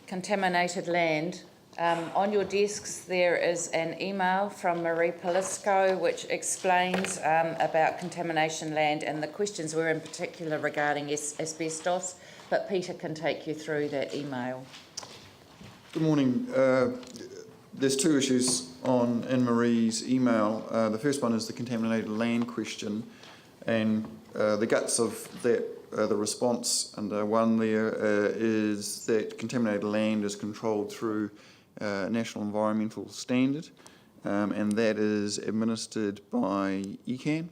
contaminated land. On your desks there is an email from Marie Polisco which explains about contamination land, and the questions were in particular regarding asbestos, but Peter can take you through that email. Good morning. There's two issues in Marie's email. The first one is the contaminated land question, and the guts of that, the response under one there is that contaminated land is controlled through National Environmental Standard, and that is administered by ECAN,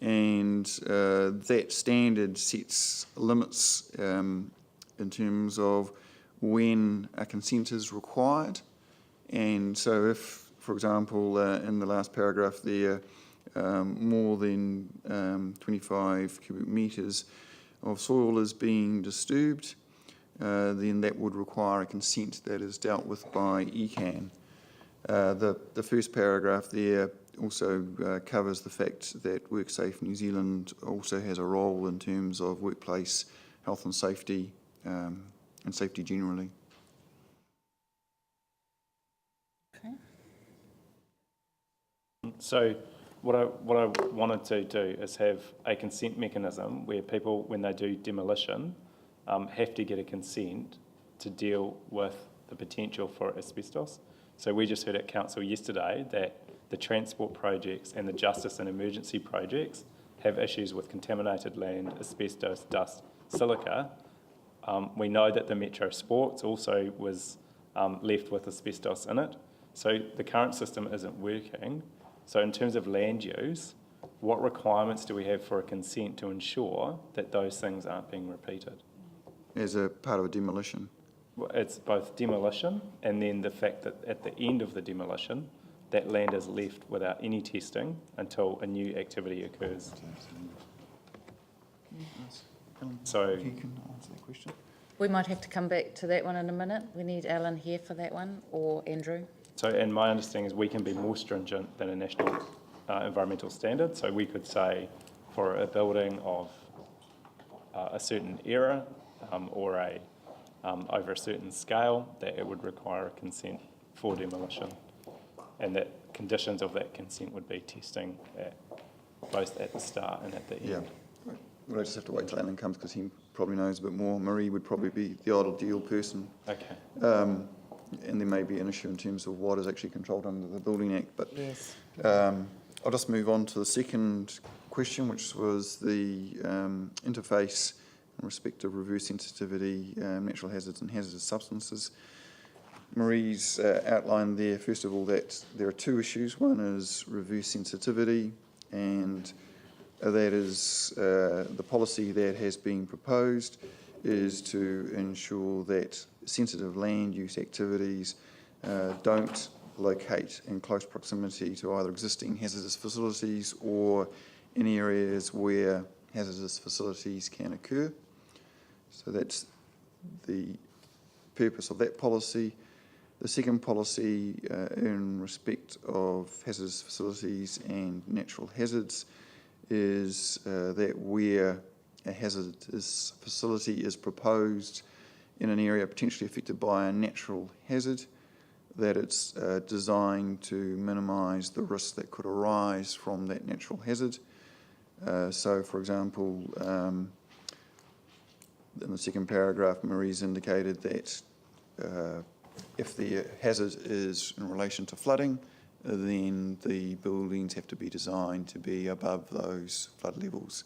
and that standard sets limits in terms of when a consent is required. And so if, for example, in the last paragraph there, more than 25 cubic metres of soil is being disturbed, then that would require a consent that is dealt with by ECAN. The first paragraph there also covers the fact that WorkSafe New Zealand also has a role in terms of workplace health and safety and safety generally. Okay. So what I wanted to do is have a consent mechanism where people, when they do demolition, have to get a consent to deal with the potential for asbestos. So we just heard at council yesterday that the transport projects and the justice and emergency projects have issues with contaminated land, asbestos, dust, silica. We know that the Metro Sports also was left with asbestos in it. So the current system isn't working. So in terms of land use, what requirements do we have for a consent to ensure that those things aren't being repeated? As a part of a demolition? Well, it's both demolition and then the fact that at the end of the demolition, that land is left without any testing until a new activity occurs. So you can answer that question. We might have to come back to that one in a minute. We need Alan here for that one, or Andrew. So, and my understanding is we can be more stringent than a national environmental standard. So we could say for a building of a certain era or over a certain scale that it would require a consent for demolition, and that conditions of that consent would be testing both at the start and at the end. Yeah. Well, I just have to wait till Alan comes because he probably knows a bit more. Marie would probably be the ideal person. Okay. And there may be an issue in terms of what is actually controlled under the Building Act. But yes. I'll just move on to the second question, which was the interface in respect of reverse sensitivity, natural hazards and hazardous substances. Marie's outlined there, first of all, that there are two issues. One is reverse sensitivity, and that is the policy that has been proposed is to ensure that sensitive land use activities don't locate in close proximity to either existing hazardous facilities or in areas where hazardous facilities can occur. So that's the purpose of that policy. The second policy in respect of hazardous facilities and natural hazards is that where a hazardous facility is proposed in an area potentially affected by a natural hazard, that it's designed to minimise the risk that could arise from that natural hazard. So, for example, in the second paragraph, Marie's indicated that if the hazard is in relation to flooding, then the buildings have to be designed to be above those flood levels.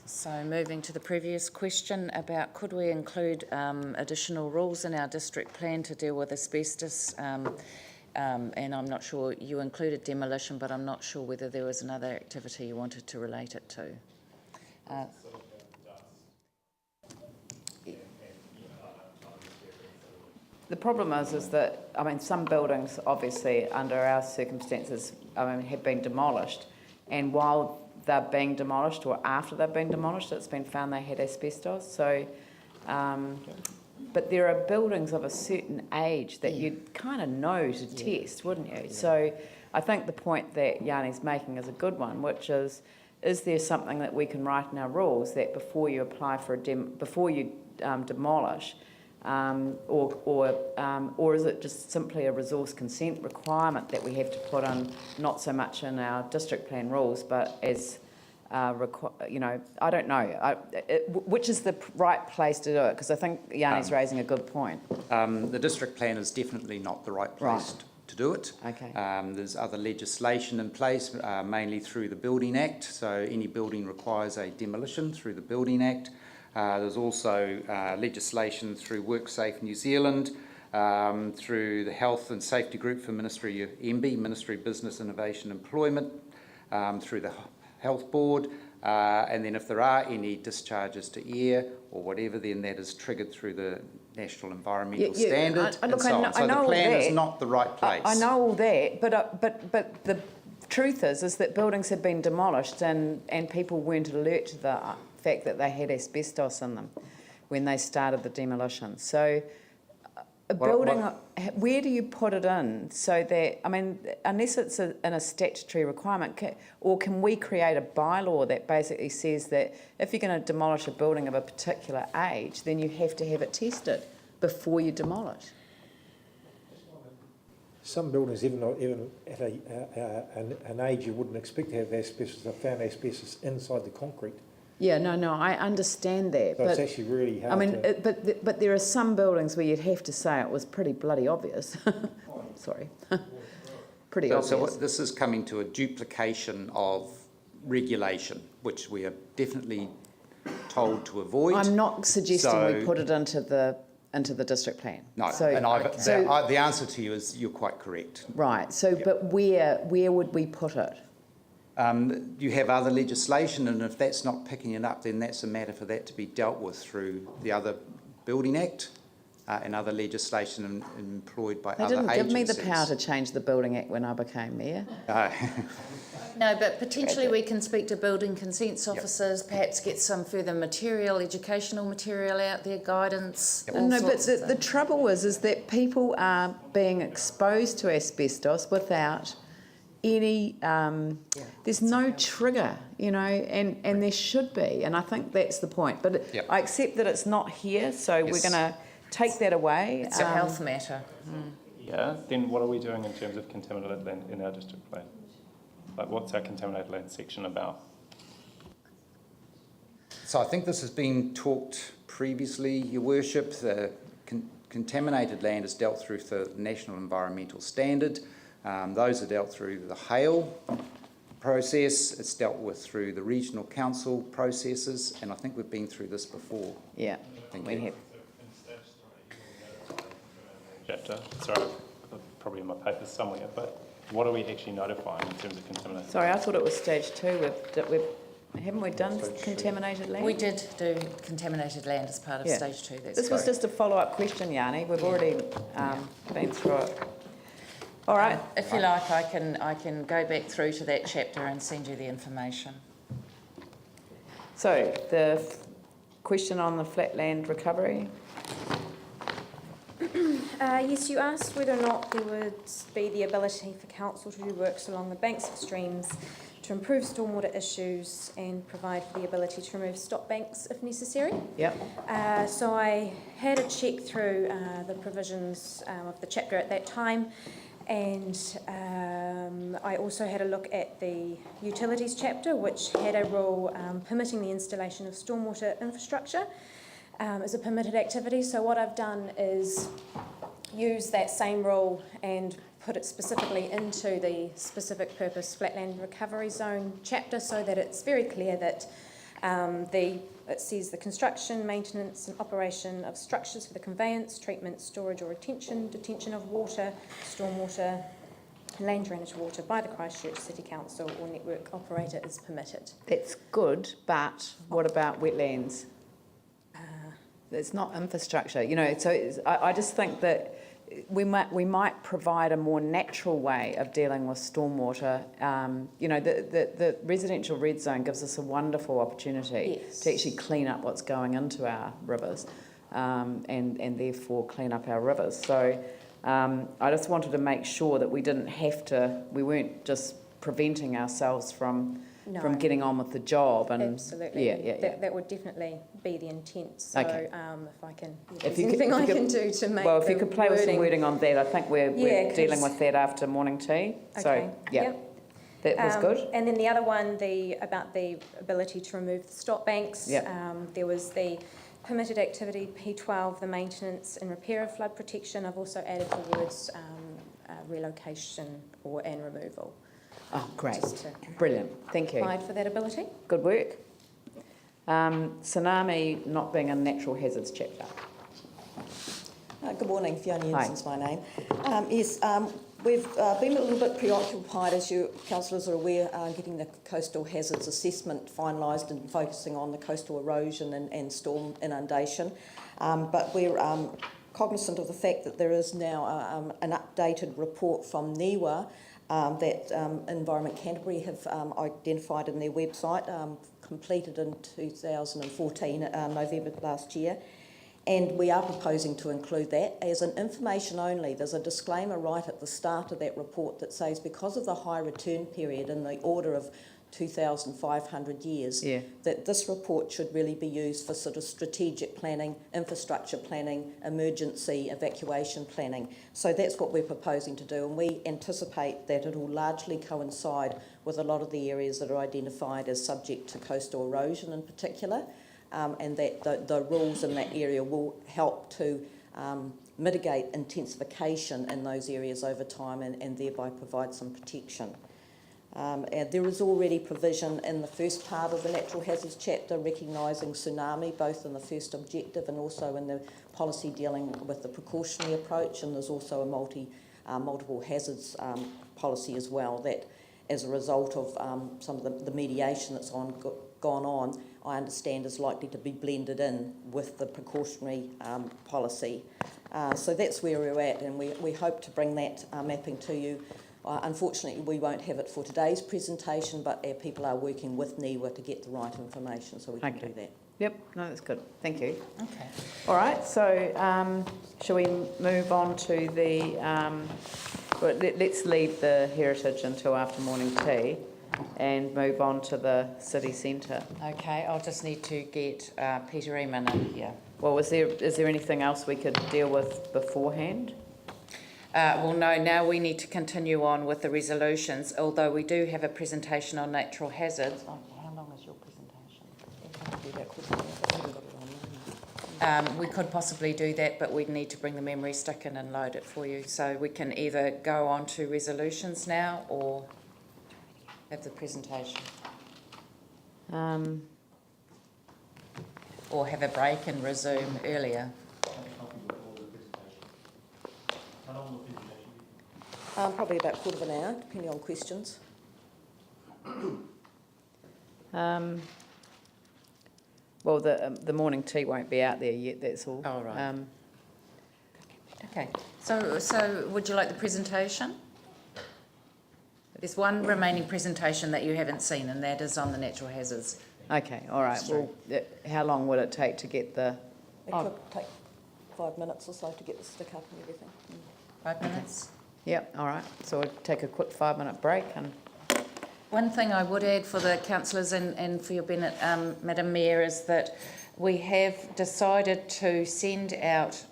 So moving to the previous question about could we include additional rules in our district plan to deal with asbestos, and I'm not sure you included demolition, but I'm not sure whether there was another activity you wanted to relate it to. The problem is that, I mean, some buildings obviously under our circumstances, have been demolished, and while they're being demolished or after they've been demolished, it's been found they had asbestos. So, but there are buildings of a certain age that you'd kind of know to test, wouldn't you? So I think the point that Yanni's making is a good one, which is is there something that we can write in our rules that before you apply for before you demolish, or is it just simply a resource consent requirement that we have to put in, not so much in our district plan rules, but as you know, I don't know, which is the right place to do it? Because I think Yanni's raising a good point. The district plan is definitely not the right place to do it. Okay. There's other legislation in place, mainly through the Building Act. So any building requires a demolition through the Building Act. There's also legislation through WorkSafe New Zealand, through the Health and Safety Group for Ministry of MB, Ministry of Business, Innovation, Employment, through the Health Board, and then if there are any discharges to air or whatever, then that is triggered through the National Environmental Standard and so on. So the plan is not the right place. I know all that, but the truth is that buildings have been demolished and people weren't alert to the fact that they had asbestos in them when they started the demolition. So a building, where do you put it in so that, I mean, unless it's in a statutory requirement, or can we create a bylaw that basically says that if you're going to demolish a building of a particular age, then you have to have it tested before you demolish? Some buildings, even at an age you wouldn't expect to have asbestos, have found asbestos inside the concrete. Yeah, no, I understand that. So but it's actually really hard. I mean, but there are some buildings where you'd have to say it was pretty bloody obvious. Sorry. Pretty obvious. So this is coming to a duplication of regulation, which we are definitely told to avoid. I'm not suggesting we put it into the district plan. No, so, and the answer to you is you're quite correct. Right. So, but where would we put it? You have other legislation, and if that's not picking it up, then that's a matter for that to be dealt with through the other Building Act and other legislation employed by other agencies. They didn't give me the power to change the Building Act when I became mayor. No, but potentially we can speak to building consents officers, perhaps get some further material, educational material out there, guidance. No, but the trouble is that people are being exposed to asbestos without any, there's no trigger, you know, and there should be, and I think that's the point. But I accept that it's not here, so we're going to take that away. It's a health matter. Yeah, then what are we doing in terms of contaminated land in our district plan? Like, what's our contaminated land section about? So I think this has been talked previously, Your Worship. The contaminated land is dealt through the National Environmental Standard. Those are dealt through the hail process. It's dealt with through the regional council processes, and I think we've been through this before. Yeah, we have. Chapter, sorry, probably in my papers somewhere, but what are we actually notifying in terms of contamination? Sorry, I thought it was stage 2. Haven't we done contaminated land? We did do contaminated land as part of stage 2. This was just a follow-up question, Yanni. We've already been through it. All right. If you like, I can go back through to that chapter and send you the information. So the question on the flat land recovery. Yes, you asked whether or not there would be the ability for council to do works along the banks of streams to improve stormwater issues and provide for the ability to remove stop banks if necessary. Yep. So I had a check through the provisions of the chapter at that time, and I also had a look at the utilities chapter, which had a rule permitting the installation of stormwater infrastructure as a permitted activity. So what I've done is use that same rule and put it specifically into the specific purpose flatland recovery zone chapter, so that it's very clear that it says the construction, maintenance and operation of structures for the conveyance, treatment, storage or detention of water, stormwater, land drainage water by the Christchurch City Council or network operator is permitted. That's good, but what about wetlands? It's not infrastructure, you know. So I just think that we might provide a more natural way of dealing with stormwater. You know, the residential red zone gives us a wonderful opportunity to actually clean up what's going into our rivers, and therefore clean up our rivers. So I just wanted to make sure that we weren't just preventing ourselves from No. from getting on with the job. And Absolutely. Yeah. That would definitely be the intent. So Okay. if I can, if If there's you could- anything if you I could- can do to make Well, if you the could play with some wording on that, I think we're Yeah, dealing 'cause- with that after morning tea. So, Okay. yeah, Yep. that was good. And then the other one, about the ability to remove the stop banks. Yep. There was the permitted activity P12, the maintenance and repair of flood protection. I've also added the words relocation and removal. Oh, great. Just to Brilliant. Thank you. provide for that ability. Good work. Tsunami not being a natural hazards chapter. Good morning, Fiona Hi. Jensen's my name. Yes, we've been a little bit preoccupied, as you councillors are aware, getting the coastal hazards assessment finalised and focusing on the coastal erosion and storm inundation. But we're cognisant of the fact that there is now an updated report from NIWA that Environment Canterbury have identified in their website, completed in 2014, November last year. And we are proposing to include that as an information only. There's a disclaimer right at the start of that report that says because of the high return period in the order of 2,500 years, that this report should really be used for sort of strategic planning, infrastructure planning, emergency evacuation planning. So that's what we're proposing to do, and we anticipate that it will largely coincide with a lot of the areas that are identified as subject to coastal erosion in particular. And that the rules in that area will help to mitigate intensification in those areas over time and thereby provide some protection. And there is already provision in the first part of the natural hazards chapter recognising tsunami, both in the first objective and also in the policy dealing with the precautionary approach, and there's also a multiple hazards policy as well that, as a result of some of the mediation that's gone on, I understand is likely to be blended in with the precautionary policy. So that's where we're at, and we hope to bring that mapping to you. Unfortunately, we won't have it for today's presentation, but our people are working with NIWA to get the right information, so we can do that. Yep, no, that's good. Thank you. Okay. All right, so shall we move on to the... let's leave the heritage until after morning tea and move on to the city centre. Okay, I'll just need to get Peter Eamon in here. Well, is there anything else we could deal with beforehand? Well, no, now we need to continue on with the resolutions, although we do have a presentation on natural hazards. Oh, how long is your presentation? We could possibly do that, but we'd need to bring the memory stick in and load it for you. So we can either go on to resolutions now or have the presentation. Or have a break and resume earlier. Probably about a quarter of an hour, depending on questions. Well, the morning tea won't be out there yet, that's all. Oh, right. Okay, so would you like the presentation? There's one remaining presentation that you haven't seen, and that is on the natural hazards. Okay, all right. Well, how long will it take to get the... It could take 5 minutes or so to get the stick up and everything. 5 minutes? Yep, all right. So we'll take a quick 5-minute break. And one thing I would add for the councillors and for your benefit, Madam Mayor, is that we have decided to send out,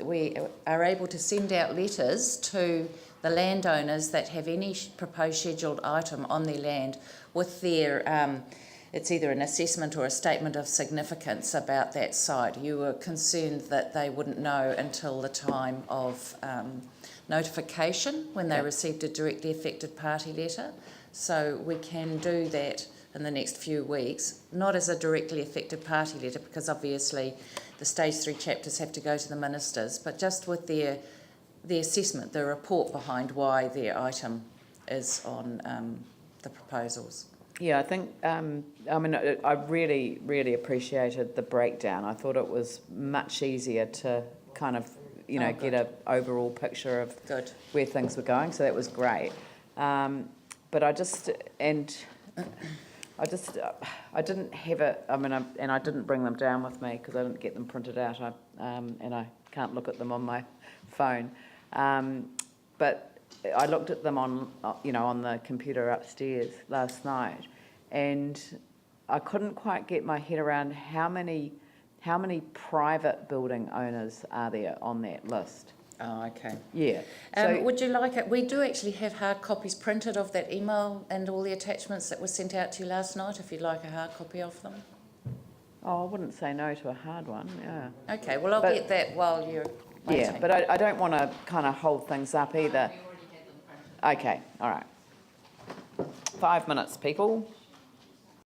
we are able to send out letters to the landowners that have any proposed scheduled item on their land with their, it's either an assessment or a statement of significance about that site. You were concerned that they wouldn't know until the time of notification when they received a directly affected party letter. So we can do that in the next few weeks, not as a directly affected party letter, because obviously the stage 3 chapters have to go to the ministers, but just with the assessment, the report behind why their item is on the proposals. yeah, I think, I mean, I really, really appreciated the breakdown. I thought it was much easier to kind of, you know, get an overall picture of where things were going, so that was great. But I didn't have it, I mean, and I didn't bring them down with me because I didn't get them printed out, and I can't look at them on my phone. But I looked at them on, you know, on the computer upstairs last night, and I couldn't quite get my head around how many private building owners are there on that list. Oh, okay. Yeah. So, Would you like it? We do actually have hard copies printed of that email and all the attachments that were sent out to you last night, if you'd like a hard copy of them. I wouldn't say no to a hard one, yeah. Okay, well, I'll But- get that while you're waiting. Yeah, but I don't want to kind of hold things up either. Okay, all right. 5 minutes, people.